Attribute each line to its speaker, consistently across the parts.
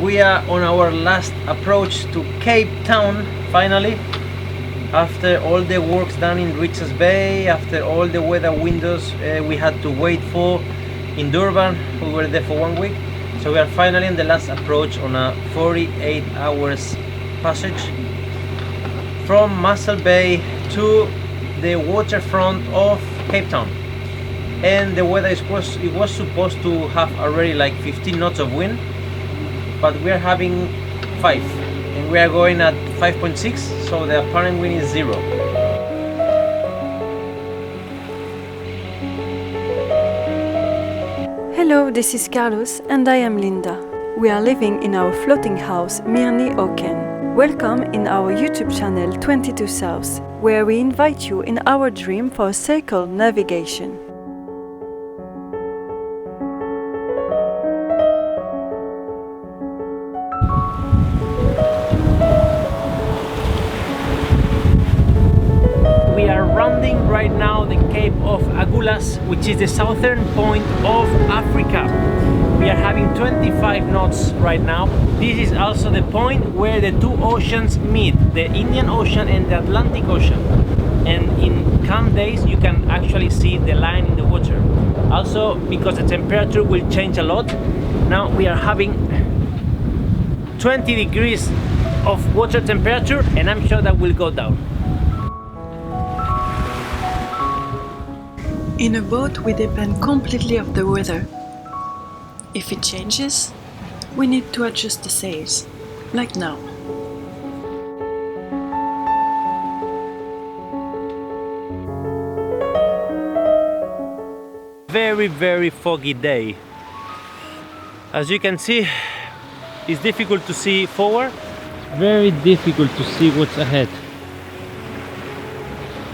Speaker 1: We are on our last approach to Cape Town, finally. After all the works done in Richards Bay, after all the weather windows we had to wait for in Durban, we were there for 1 week. So we are finally on the last approach on a 48 hours passage from Muscle Bay to the waterfront of Cape Town. And the weather it was supposed to have already like 15 knots of wind, but we are having 5 and we are going at 5.6, so the apparent wind is 0.
Speaker 2: Hello, this is Carlos and I am Linda. We are living in our floating house Mirni Oken. Welcome in our YouTube channel 22 South, where we invite you in our dream for a circle navigation.
Speaker 1: We are rounding right now the Cape of Agulhas, which is the southern point of Africa. We are having 25 knots right now. This is also the point where the two oceans meet, the Indian Ocean and the Atlantic Ocean. And in calm days you can actually see the line in the water. Also, because the temperature will change a lot, now we are having 20 degrees of water temperature, and I'm sure that will go down.
Speaker 2: In a boat, we depend completely on the weather. If it changes, we need to adjust the sails, like now.
Speaker 1: Very foggy day. As you can see, it's difficult to see forward, very difficult to see what's ahead.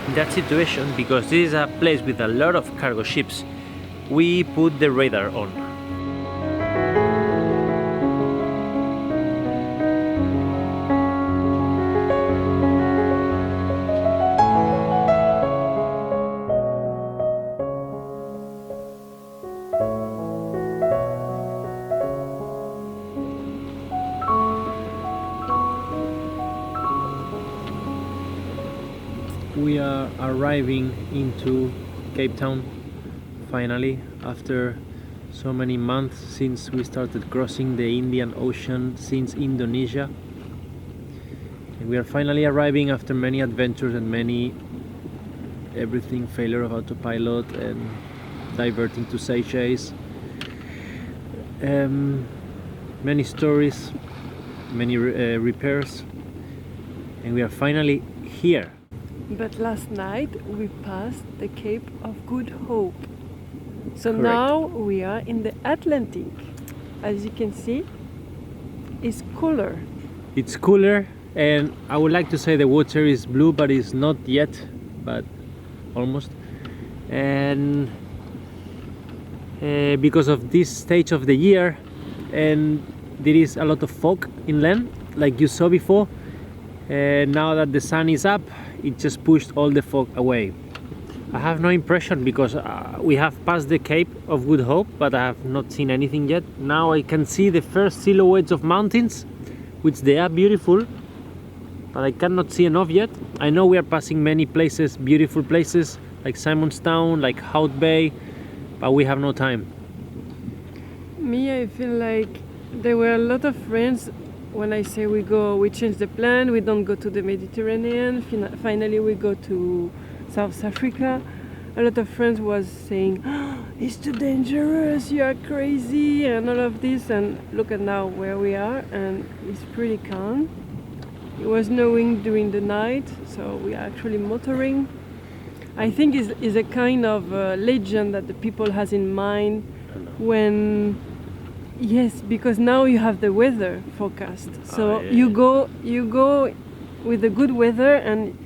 Speaker 1: In that situation, because this is a place with a lot of cargo ships, we put the radar on. We are arriving into Cape Town finally, after so many months since we started crossing the Indian Ocean since Indonesia. And we are finally arriving after many adventures and everything failure of autopilot and diverting to Seychelles. Many stories, many repairs, and we are finally here.
Speaker 2: But last night we passed the Cape of Good Hope. So
Speaker 1: Correct.
Speaker 2: now we are in the Atlantic. As you can see, it's cooler.
Speaker 1: It's cooler, and I would like to say the water is blue, but it's not yet, but almost. And because of this stage of the year, and there is a lot of fog inland, like you saw before. Now that the sun is up, it just pushed all the fog away. I have no impression because we have passed the Cape of Good Hope, but I have not seen anything yet. Now I can see the first silhouettes of mountains, which they are beautiful, but I cannot see enough yet. I know we are passing many places, beautiful places, like Simonstown, like Hout Bay, but we have no time.
Speaker 2: Me, I feel like there were a lot of friends. When I say we change the plan, we don't go to the Mediterranean, finally we go to South Africa. A lot of friends was saying, oh, it's too dangerous, you are crazy, and all of this, and look at now where we are, and it's pretty calm. It was snowing during the night, so we are actually motoring. I think is a kind of legend that the people has in mind when... Yes, because now you have the weather forecast. So you go with the good weather and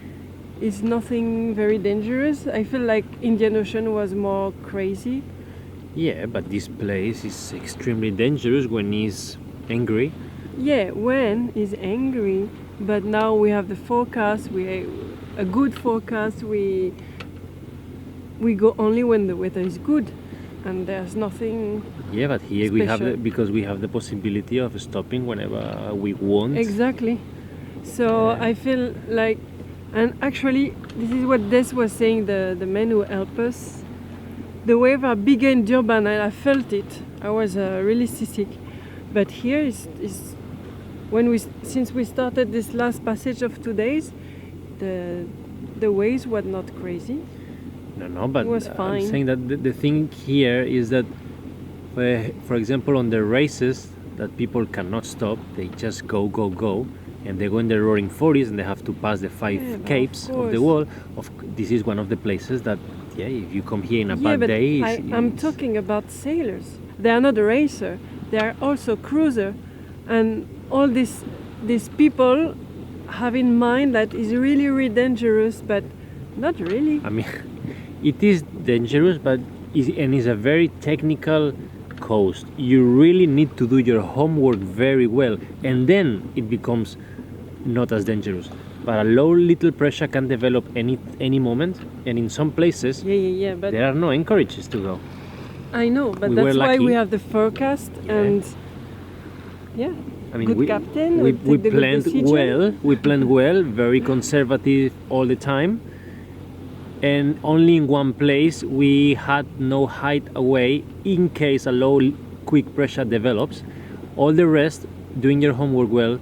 Speaker 2: it's nothing very dangerous. I feel like Indian Ocean was more crazy.
Speaker 1: Yeah, but this place is extremely dangerous when he's angry.
Speaker 2: Yeah, when he's angry, but now we have the forecast, a good forecast, we go only when the weather is good. and there's nothing.
Speaker 3: Yeah, but here we have
Speaker 2: special.
Speaker 3: because we have the possibility of stopping whenever we want.
Speaker 2: Exactly. So
Speaker 3: Yeah.
Speaker 2: I feel like, and actually, this is what Des was saying, the men who help us. The waves are bigger in Durban, and I felt it. I was really seasick. But here is since we started this last passage of 2 days, the waves were not crazy.
Speaker 3: No, but
Speaker 2: It was
Speaker 3: I'm
Speaker 2: fine.
Speaker 3: saying that the thing here is that, for example, on the races that people cannot stop, they just go, and they go in the roaring 40s and they have to pass the 5
Speaker 2: Yeah, but
Speaker 3: capes
Speaker 2: of
Speaker 3: of the
Speaker 2: course.
Speaker 3: wall. This is one of the places that, yeah, if you come here in a
Speaker 2: Yeah,
Speaker 3: bad
Speaker 2: but
Speaker 3: day,
Speaker 2: I'm
Speaker 3: it's-
Speaker 2: talking about sailors. They are not a racer. They are also cruiser, and all these people have in mind that is really, really dangerous, but not really.
Speaker 3: I mean, it is dangerous, but it's a very technical coast. You really need to do your homework very well, and then it becomes not as dangerous. But a low little pressure can develop any moment, and in some places
Speaker 2: Yeah. But
Speaker 3: there are no anchorages to go.
Speaker 2: I know, but
Speaker 3: We were
Speaker 2: that's why
Speaker 3: lucky.
Speaker 2: we have the forecast,
Speaker 3: Yeah.
Speaker 2: and yeah,
Speaker 3: I mean,
Speaker 2: good captain.
Speaker 3: we
Speaker 2: take the good
Speaker 3: planned
Speaker 2: decision.
Speaker 3: well. We planned well, very conservative all the time. And only in one place we had no height away in case a low quick pressure develops. All the rest, doing your homework well,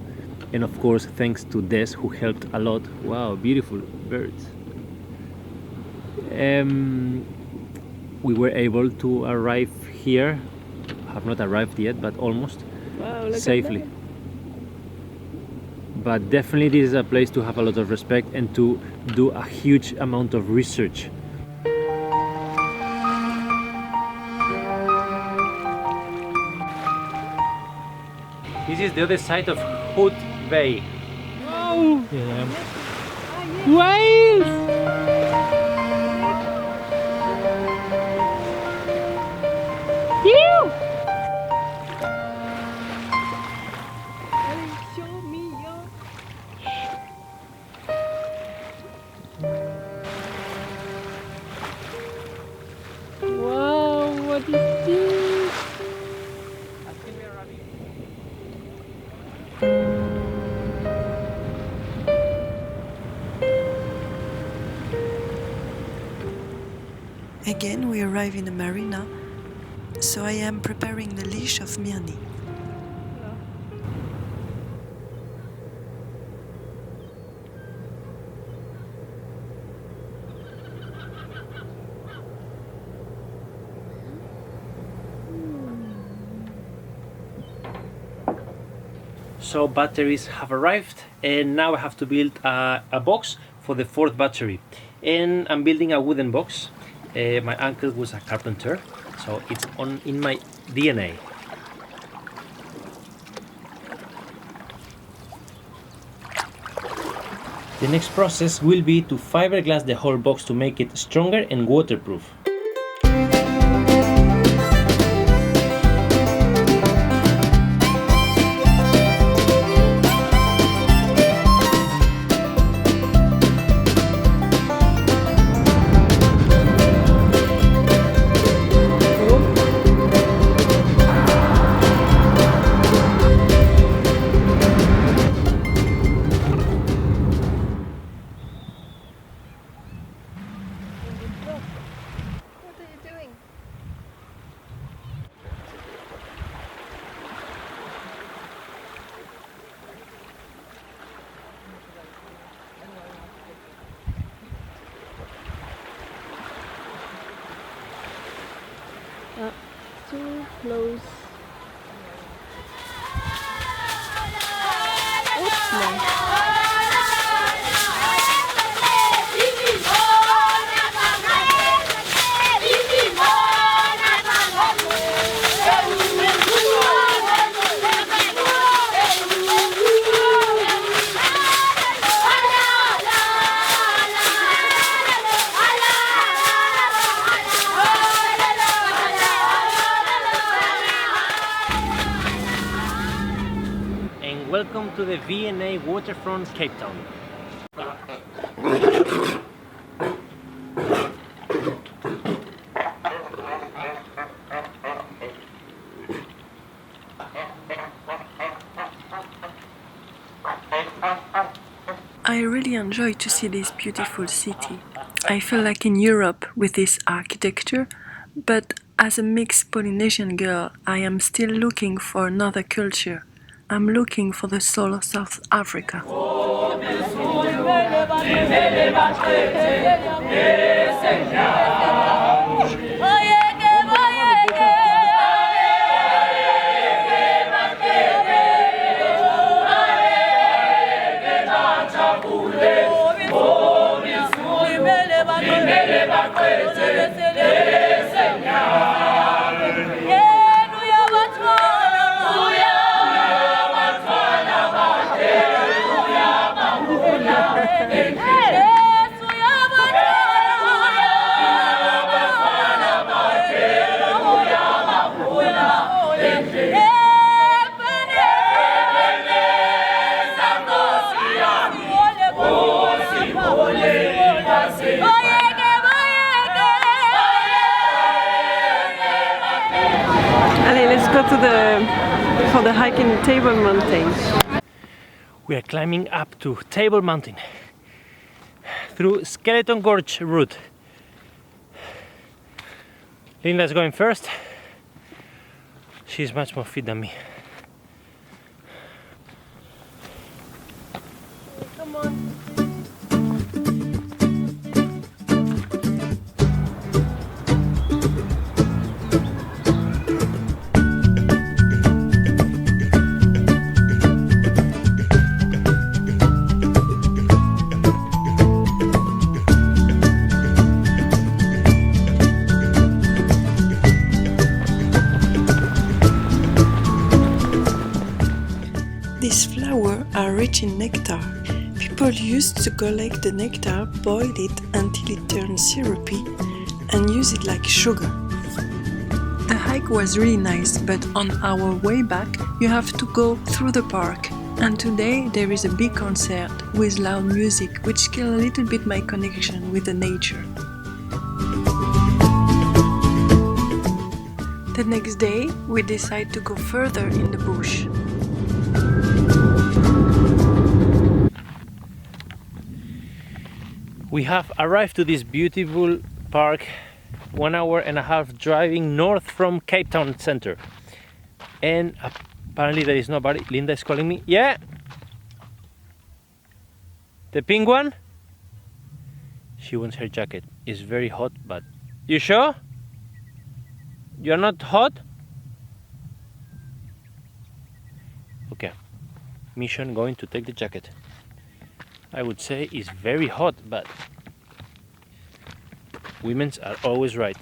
Speaker 3: and of course thanks to Des who helped a lot. Wow, beautiful birds. We were able to arrive here. Have not arrived yet, but almost
Speaker 2: Wow, look at
Speaker 3: safely.
Speaker 2: that.
Speaker 3: But definitely this is a place to have a lot of respect and to do a huge amount of research. This is the other side of Hood Bay.
Speaker 2: Wow!
Speaker 3: Yeah.
Speaker 2: Whales! Show me your. Wow, what is this?
Speaker 4: Again, we arrive in a marina, so I am preparing the leash of Mirni.
Speaker 3: So batteries have arrived, and now I have to build a box for the 4th battery. And I'm building a wooden box. My uncle was a carpenter, so it's in my DNA. The next process will be to fiberglass the whole box to make it stronger and waterproof.
Speaker 5: What are you doing?
Speaker 2: Too close.
Speaker 3: And welcome to the V&A Waterfront, Cape Town.
Speaker 4: I really enjoy to see this beautiful city. I feel like in Europe with this architecture, but as a mixed Polynesian girl, I am still looking for another culture. I'm looking for the soul of South Africa.
Speaker 2: Allez, let's go for the hike in Table Mountain.
Speaker 3: We are climbing up to Table Mountain through Skeleton Gorge route. Linda is going first. She's much more fit than me.
Speaker 2: Come on.
Speaker 4: These flowers are rich in nectar. People used to collect the nectar, boil it until it turns syrupy, and use it like sugar. The hike was really nice, but on our way back, you have to go through the park. And today there is a big concert with loud music, which kills a little bit my connection with the nature. The next day, we decide to go further in the bush.
Speaker 3: We have arrived to this beautiful park 1 hour and a half driving north from Cape Town center, and apparently there is nobody. Linda is calling me. Yeah, the pink one. She wants her jacket. It's very hot, but you sure you're not hot? Okay, mission going to take the jacket. I would say it's very hot, but women's are always right.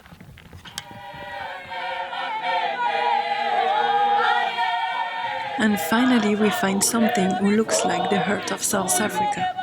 Speaker 4: And finally we find something who looks like the heart of South Africa.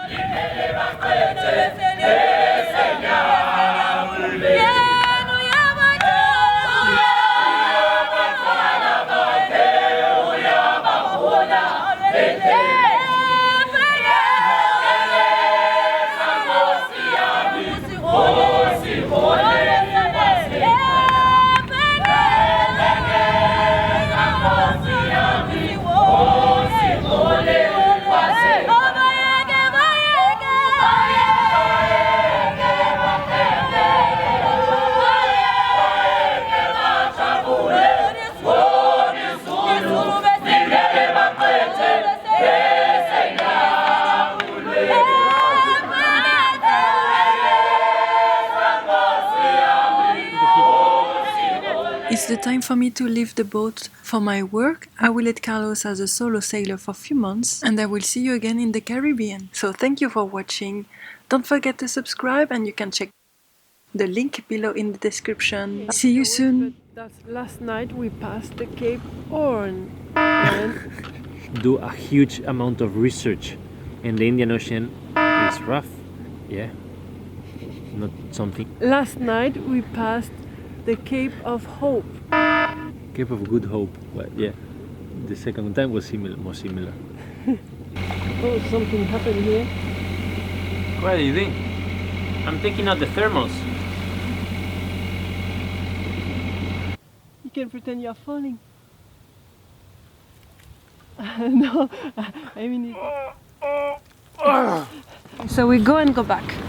Speaker 4: It's the time for me to leave the boat for my work. I will let Carlos as a solo sailor for a few months, and I will see you again in the Caribbean. So thank you for watching. Don't forget to subscribe, and you can check the link below in the description. See you soon.
Speaker 2: Last night we passed the Cape Horn and
Speaker 3: Do a huge amount of research, and the Indian Ocean is rough. Yeah, not something.
Speaker 2: last night we passed the Cape of Hope.
Speaker 3: Cape of Good Hope. Well, yeah, the second time was more similar.
Speaker 2: Oh, something happened here.
Speaker 3: What are you doing? I'm taking out the thermals.
Speaker 2: You can pretend you're falling. No, I mean it. So we go and go back.